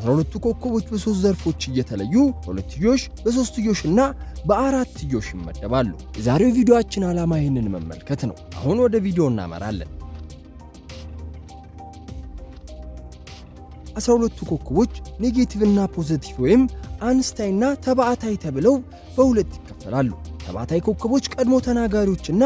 12ቱ ኮከቦች በ3 ዘርፎች እየተለዩ በሁለትዮሽ በሶስትዮሽና በአራትዮሽ ይመደባሉ። የዛሬው ቪዲዮአችን ዓላማ ይህንን መመልከት ነው። አሁን ወደ ቪዲዮ እናመራለን። 12ቱ ኮከቦች ኔጌቲቭ እና ፖዚቲቭ ወይም አንስታይና ተባዕታይ ተብለው በሁለት ይከፈላሉ። ተባዕታይ ኮከቦች ቀድሞ ተናጋሪዎችና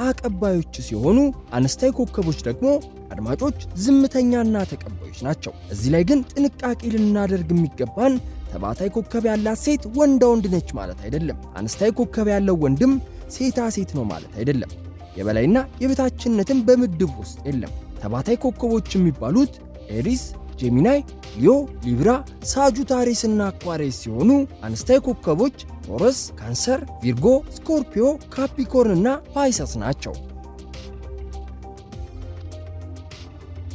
አቀባዮች ሲሆኑ አንስታይ ኮከቦች ደግሞ አድማጮች፣ ዝምተኛና ተቀባዮች ናቸው። እዚህ ላይ ግን ጥንቃቄ ልናደርግ የሚገባን ተባዕታይ ኮከብ ያላት ሴት ወንዳ ወንድ ነች ማለት አይደለም። አንስታይ ኮከብ ያለው ወንድም ሴታ ሴት ነው ማለት አይደለም። የበላይና የበታችነትም በምድብ ውስጥ የለም። ተባዕታይ ኮከቦች የሚባሉት ኤሪስ፣ ጄሚናይ፣ ሊዮ፣ ሊብራ፣ ሳጁታሪስ እና አኳሪየስ ሲሆኑ አንስታይ ኮከቦች ቶረስ፣ ካንሰር፣ ቪርጎ፣ ስኮርፒዮ፣ ካፕሪኮርን እና ፓይሰስ ናቸው።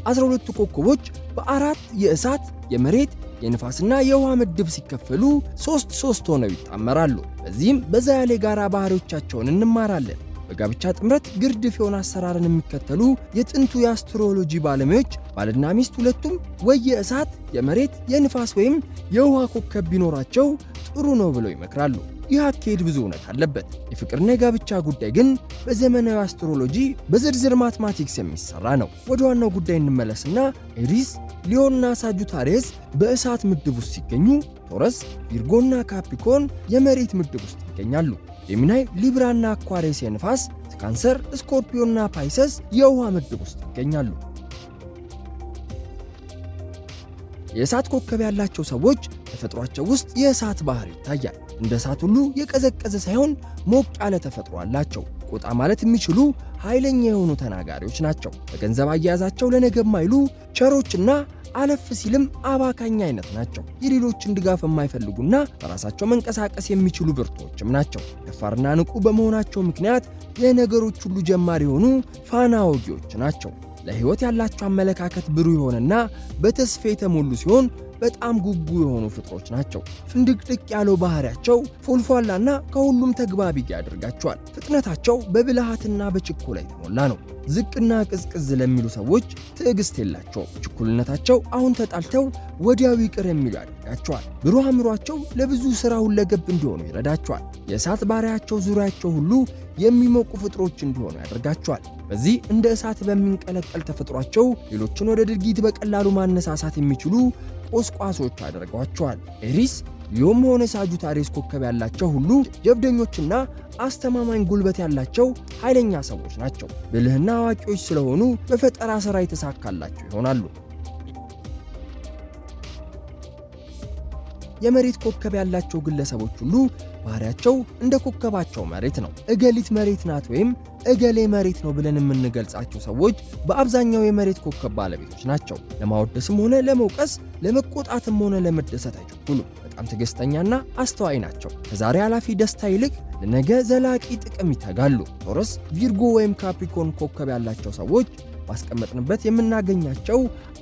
12ቱ ኮከቦች በአራት የእሳት፣ የመሬት፣ የንፋስና የውሃ ምድብ ሲከፈሉ 3 ሆነው ይጣመራሉ። በዚህም በዛ ያለ የጋራ ባህሪዎቻቸውን እንማራለን። በጋብቻ ጥምረት ግርድፍ የሆነ አሰራርን የሚከተሉ የጥንቱ የአስትሮሎጂ ባለሙያዎች ባልና ሚስት ሁለቱም ወይ የእሳት፣ የመሬት፣ የንፋስ ወይም የውሃ ኮከብ ቢኖራቸው ጥሩ ነው ብለው ይመክራሉ። ይህ አካሄድ ብዙ እውነት አለበት። የፍቅርና የጋብቻ ጉዳይ ግን በዘመናዊ አስትሮሎጂ በዝርዝር ማትማቲክስ የሚሰራ ነው። ወደ ዋናው ጉዳይ እንመለስና ኤሪስ፣ ሊዮና ሳጁታሪየስ በእሳት ምድብ ውስጥ ሲገኙ፣ ቶረስ፣ ቪርጎና ካፕሪኮርን የመሬት ምድብ ውስጥ ይገኛሉ። ጄሚናይ፣ ሊብራና አኳሪየስ የንፋስ፣ ካንሰር፣ ስኮርፒዮና ፓይሰስ የውሃ ምድብ ውስጥ ይገኛሉ። የእሳት ኮከብ ያላቸው ሰዎች ተፈጥሯቸው ውስጥ የእሳት ባህሪ ይታያል። እንደ እሳት ሁሉ የቀዘቀዘ ሳይሆን ሞቅ ያለ ተፈጥሮ አላቸው። ቆጣ ማለት የሚችሉ ኃይለኛ የሆኑ ተናጋሪዎች ናቸው። በገንዘብ አያያዛቸው ለነገ የማይሉ ቸሮችና አለፍ ሲልም አባካኝ አይነት ናቸው። የሌሎችን ድጋፍ የማይፈልጉና በራሳቸው መንቀሳቀስ የሚችሉ ብርቶችም ናቸው። ደፋርና ንቁ በመሆናቸው ምክንያት የነገሮች ሁሉ ጀማሪ የሆኑ ፋና ወጊዎች ናቸው። ለሕይወት ያላቸው አመለካከት ብሩህ የሆነና በተስፋ የተሞሉ ሲሆን በጣም ጉጉ የሆኑ ፍጥሮች ናቸው። ፍንድቅድቅ ያለው ባህሪያቸው ፎልፏላና ከሁሉም ተግባቢ ያደርጋቸዋል። ፍጥነታቸው በብልሃትና በችኮላ የተሞላ ነው። ዝቅና ቅዝቅዝ ለሚሉ ሰዎች ትዕግስት የላቸውም። ችኩልነታቸው አሁን ተጣልተው ወዲያው ይቅር የሚሉ ያደርጋቸዋል። ብሩህ አእምሯቸው ለብዙ ሥራ ሁለገብ እንዲሆኑ ይረዳቸዋል። የእሳት ባህሪያቸው ዙሪያቸው ሁሉ የሚሞቁ ፍጥሮች እንዲሆኑ ያደርጋቸዋል። በዚህ እንደ እሳት በሚንቀለቀል ተፈጥሯቸው ሌሎችን ወደ ድርጊት በቀላሉ ማነሳሳት የሚችሉ ቆስቋሶች አድርገዋቸዋል። ኤሪስ፣ ሊዮም ሆነ ሳጁታሪየስ ኮከብ ያላቸው ሁሉ ጀብደኞችና አስተማማኝ ጉልበት ያላቸው ኃይለኛ ሰዎች ናቸው። ብልህና አዋቂዎች ስለሆኑ በፈጠራ ሥራ የተሳካላቸው ይሆናሉ። የመሬት ኮከብ ያላቸው ግለሰቦች ሁሉ ባህሪያቸው እንደ ኮከባቸው መሬት ነው። እገሊት መሬት ናት ወይም እገሌ መሬት ነው ብለን የምንገልጻቸው ሰዎች በአብዛኛው የመሬት ኮከብ ባለቤቶች ናቸው። ለማወደስም ሆነ ለመውቀስ፣ ለመቆጣትም ሆነ ለመደሰት አይቸኩሉም። በጣም ትዕግስተኛና አስተዋይ ናቸው። ከዛሬ ኃላፊ ደስታ ይልቅ ለነገ ዘላቂ ጥቅም ይተጋሉ። ቶረስ፣ ቪርጎ ወይም ካፕሪኮርን ኮከብ ያላቸው ሰዎች ባስቀመጥንበት የምናገኛቸው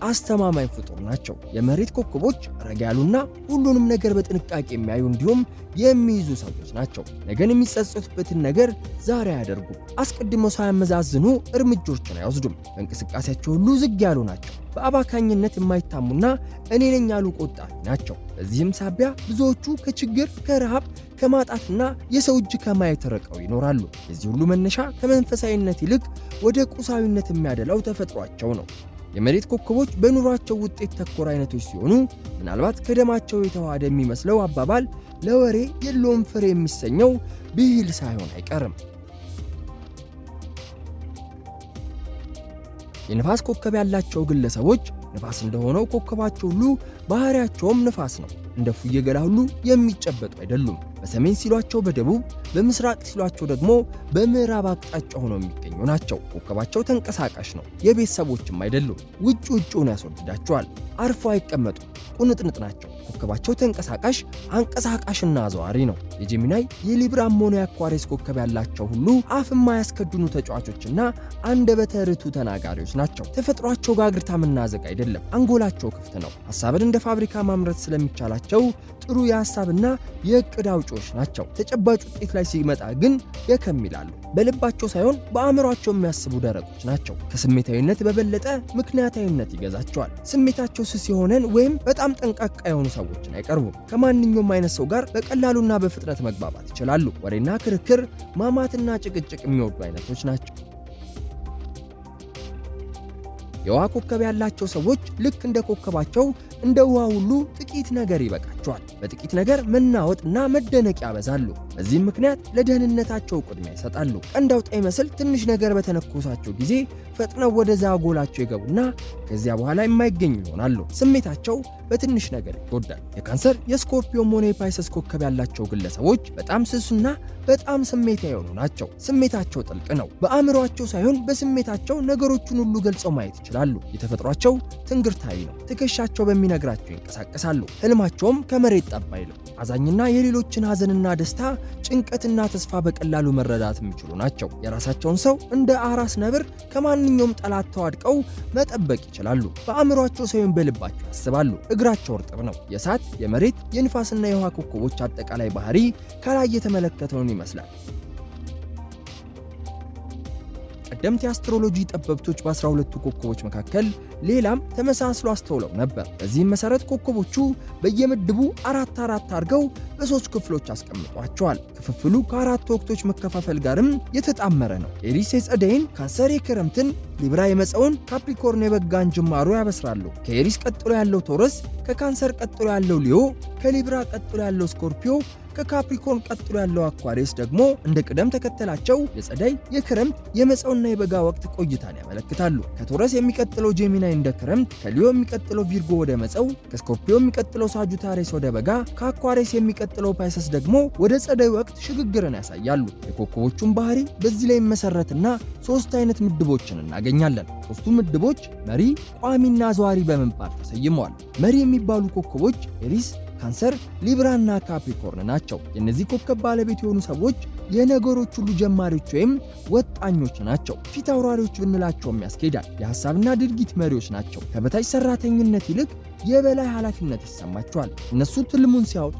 አስተማማኝ ፍጡር ናቸው። የመሬት ኮከቦች ረጋ ያሉና ሁሉንም ነገር በጥንቃቄ የሚያዩ እንዲሁም የሚይዙ ሰዎች ናቸው። ነገን የሚጸጸቱበትን ነገር ዛሬ አያደርጉም። አስቀድመው ሳያመዛዝኑ እርምጃዎችን አይወስዱም። በእንቅስቃሴያቸው ሁሉ ዝግ ያሉ ናቸው። በአባካኝነት የማይታሙና እኔ ነኝ ያሉ ቆጣቢ ናቸው። በዚህም ሳቢያ ብዙዎቹ ከችግር፣ ከረሃብ፣ ከማጣትና የሰው እጅ ከማየት ርቀው ይኖራሉ። የዚህ ሁሉ መነሻ ከመንፈሳዊነት ይልቅ ወደ ቁሳዊነት የሚያደላው ተፈጥሯቸው ነው። የመሬት ኮከቦች በኑሯቸው ውጤት ተኮር አይነቶች ሲሆኑ ምናልባት ከደማቸው የተዋሃደ የሚመስለው አባባል ለወሬ የለውም ፍሬ የሚሰኘው ብሂል ሳይሆን አይቀርም። የንፋስ ኮከብ ያላቸው ግለሰቦች ንፋስ እንደሆነው ኮከባቸው ሁሉ ባህሪያቸውም ንፋስ ነው። እንደ ፉዬ ገላ ሁሉ የሚጨበጡ አይደሉም። በሰሜን ሲሏቸው በደቡብ፣ በምስራቅ ሲሏቸው ደግሞ በምዕራብ አቅጣጫ ሆነው የሚገኙ ናቸው። ኮከባቸው ተንቀሳቃሽ ነው። የቤተሰቦችም አይደሉም። ውጭውን ያስወድዳቸዋል። አርፎ አይቀመጡም። ቁንጥንጥ ናቸው። ኮከባቸው ተንቀሳቃሽ፣ አንቀሳቃሽና አዘዋሪ ነው። የጄሚናይ የሊብራም ሆነ የአኳሪየስ ኮከብ ያላቸው ሁሉ አፍ የማያስከድኑ ተጫዋቾችና አንደበተ ርቱዕ ተናጋሪዎች ናቸው። ተፈጥሯቸው ጋግርታ መናዘቅ አይደለም፣ አንጎላቸው ክፍት ነው። ሐሳብን እንደ ፋብሪካ ማምረት ስለሚቻላቸው ጥሩ የሐሳብና የእቅድ አውጪዎች ናቸው። ተጨባጭ ውጤት ላይ ሲመጣ ግን ደከም ይላሉ። በልባቸው ሳይሆን በአእምሯቸው የሚያስቡ ደረቆች ናቸው። ከስሜታዊነት በበለጠ ምክንያታዊነት ይገዛቸዋል። ስሜታቸው ስስ የሆነን ወይም በጣም ጠንቃቃ የሆኑ ሰዎችን አይቀርቡም። ከማንኛውም አይነት ሰው ጋር በቀላሉና በፍጥነት መግባባት ይችላሉ። ወሬና ክርክር፣ ማማትና ጭቅጭቅ የሚወዱ አይነቶች ናቸው። የውሃ ኮከብ ያላቸው ሰዎች ልክ እንደ ኮከባቸው እንደ ውሃ ሁሉ ጥቂት ነገር ይበቃቸዋል። በጥቂት ነገር መናወጥና መደነቅ ያበዛሉ። በዚህም ምክንያት ለደህንነታቸው ቅድሚያ ይሰጣሉ። ቀንድ አውጣ ይመስል ትንሽ ነገር በተነኮሳቸው ጊዜ ፈጥነው ወደ ዛጎላቸው ይገቡና ከዚያ በኋላ የማይገኙ ይሆናሉ። ስሜታቸው በትንሽ ነገር ይጎዳል። የካንሰር የስኮርፒዮም ሆነ የፓይሰስ ኮከብ ያላቸው ግለሰቦች በጣም ስሱና በጣም ስሜታዊ የሆኑ ናቸው። ስሜታቸው ጥልቅ ነው። በአእምሯቸው ሳይሆን በስሜታቸው ነገሮችን ሁሉ ገልጸው ማየት ይችላሉ። የተፈጥሯቸው ትንግርታዊ ነው። ትከሻቸው በሚነግራቸው ይንቀሳቀሳሉ። ህልማቸውም ከመሬት ጠብ አይልም። አዛኝና የሌሎችን ሐዘንና ደስታ፣ ጭንቀትና ተስፋ በቀላሉ መረዳት የሚችሉ ናቸው። የራሳቸውን ሰው እንደ አራስ ነብር ከማንኛውም ጠላት ተዋድቀው መጠበቅ ይችላሉ። በአእምሯቸው ሳይሆን በልባቸው ያስባሉ። እግራቸው እርጥብ ነው። የእሳት፣ የመሬት፣ የንፋስና የውሃ ኮከቦች አጠቃላይ ባህሪ ከላይ የተመለከተውን ይመስላል። ቀደምት የአስትሮሎጂ ጠበብቶች በ12ቱ ኮከቦች መካከል ሌላም ተመሳስሎ አስተውለው ነበር። በዚህም መሰረት ኮከቦቹ በየምድቡ አራት አድርገው በሶስት ክፍሎች አስቀምጧቸዋል። ክፍፍሉ ከአራት ወቅቶች መከፋፈል ጋርም የተጣመረ ነው። ኤሪስ የጸደይን፣ ካንሰር የክረምትን፣ ሊብራ የመጸውን፣ ካፕሪኮርን የበጋን ጅማሮ ያበስራሉ። ከኤሪስ ቀጥሎ ያለው ቶረስ፣ ከካንሰር ቀጥሎ ያለው ሊዮ፣ ከሊብራ ቀጥሎ ያለው ስኮርፒዮ፣ ከካፕሪኮርን ቀጥሎ ያለው አኳሪየስ ደግሞ እንደ ቅደም ተከተላቸው የጸደይ፣ የክረምት፣ የመጸውና የበጋ ወቅት ቆይታን ያመለክታሉ። ከቶረስ የሚቀጥለው ጄሚናይ እንደ ክረምት፣ ከሊዮ የሚቀጥለው ቪርጎ ወደ መጸው፣ ከስኮርፒዮ የሚቀጥለው ሳጁታሪየስ ወደ በጋ፣ ከአኳሪየስ የሚቀጥለው ፓይሰስ ደግሞ ወደ ጸደይ ወቅት ሽግግርን ያሳያሉ። የኮከቦቹን ባህሪ በዚህ ላይ መሰረትና ሶስት አይነት ምድቦችን እናገኛለን። ሶስቱ ምድቦች መሪ፣ ቋሚና ዘዋሪ በመባል ተሰይመዋል። መሪ የሚባሉ ኮከቦች ኤሪስ፣ ካንሰር፣ ሊብራና ካፕሪኮርን ናቸው። የእነዚህ ኮከብ ባለቤት የሆኑ ሰዎች የነገሮች ሁሉ ጀማሪዎች ወይም ወጣኞች ናቸው። ፊት አውራሪዎች ብንላቸውም ያስኬዳል። የሐሳብና ድርጊት መሪዎች ናቸው። ከበታች ሰራተኝነት ይልቅ የበላይ ኃላፊነት ይሰማቸዋል። እነሱ ትልሙን ሲያወጡ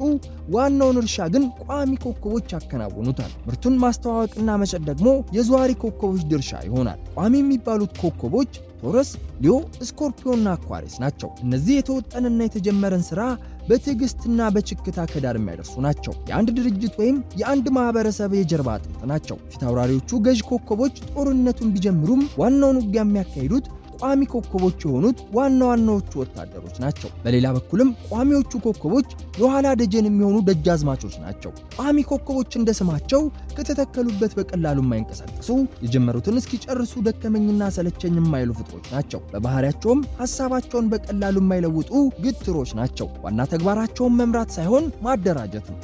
ዋናውን እርሻ ግን ቋሚ ኮከቦች ያከናውኑታል። ምርቱን ማስተዋወቅና መሸጥ ደግሞ የዘዋሪ ኮከቦች ድርሻ ይሆናል። ቋሚ የሚባሉት ኮከቦች ቶረስ፣ ሊዮ፣ ስኮርፒዮና አኳሪየስ ናቸው። እነዚህ የተወጠነና የተጀመረን ሥራ በትዕግስትና በችክታ ከዳር የሚያደርሱ ናቸው። የአንድ ድርጅት ወይም የአንድ ማህበረሰብ የጀርባ አጥንት ናቸው። ፊት አውራሪዎቹ ገዥ ኮከቦች ጦርነቱን ቢጀምሩም ዋናውን ውጊያ የሚያካሂዱት ቋሚ ኮከቦች የሆኑት ዋናዎቹ ወታደሮች ናቸው። በሌላ በኩልም ቋሚዎቹ ኮከቦች የኋላ ደጀን የሚሆኑ ደጃዝማቾች ናቸው። ቋሚ ኮከቦች እንደ ስማቸው ከተተከሉበት በቀላሉ የማይንቀሳቀሱ፣ የጀመሩትን እስኪጨርሱ ደከመኝና ሰለቸኝ የማይሉ ፍጥሮች ናቸው። በባህሪያቸውም ሐሳባቸውን በቀላሉ የማይለውጡ ግትሮች ናቸው። ዋና ተግባራቸውን መምራት ሳይሆን ማደራጀት ነው።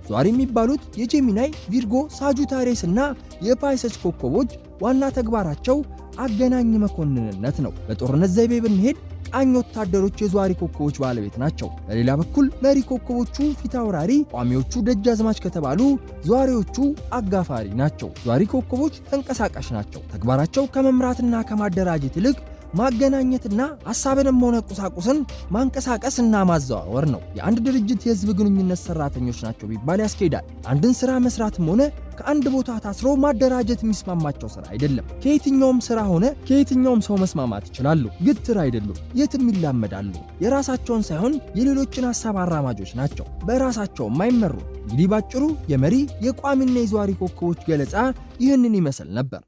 ዘዋሪ የሚባሉት የጄሚናይ፣ ቪርጎ፣ ሳጁታሪየስ እና የፓይሰስ ኮከቦች ዋና ተግባራቸው አገናኝ መኮንንነት ነው። በጦርነት ዘይቤ ብንሄድ ቃኝ ወታደሮች የዘዋሪ ኮከቦች ባለቤት ናቸው። በሌላ በኩል መሪ ኮከቦቹ ፊት አውራሪ፣ ቋሚዎቹ ደጃዝማች ከተባሉ ዘዋሪዎቹ አጋፋሪ ናቸው። ዘዋሪ ኮከቦች ተንቀሳቃሽ ናቸው። ተግባራቸው ከመምራትና ከማደራጀት ይልቅ ማገናኘትና ሐሳብንም ሆነ ቁሳቁስን ማንቀሳቀስና ማዘዋወር ነው። የአንድ ድርጅት የህዝብ ግንኙነት ሰራተኞች ናቸው ቢባል ያስኬዳል። አንድን ስራ መስራትም ሆነ ከአንድ ቦታ ታስሮ ማደራጀት የሚስማማቸው ስራ አይደለም። ከየትኛውም ስራ ሆነ ከየትኛውም ሰው መስማማት ይችላሉ። ግትር አይደሉም። የትም ይላመዳሉ። የራሳቸውን ሳይሆን የሌሎችን ሐሳብ አራማጆች ናቸው። በራሳቸውም አይመሩ። እንግዲህ ባጭሩ የመሪ፣ የቋሚና የዘዋሪ ኮከቦች ገለጻ ይህንን ይመስል ነበር።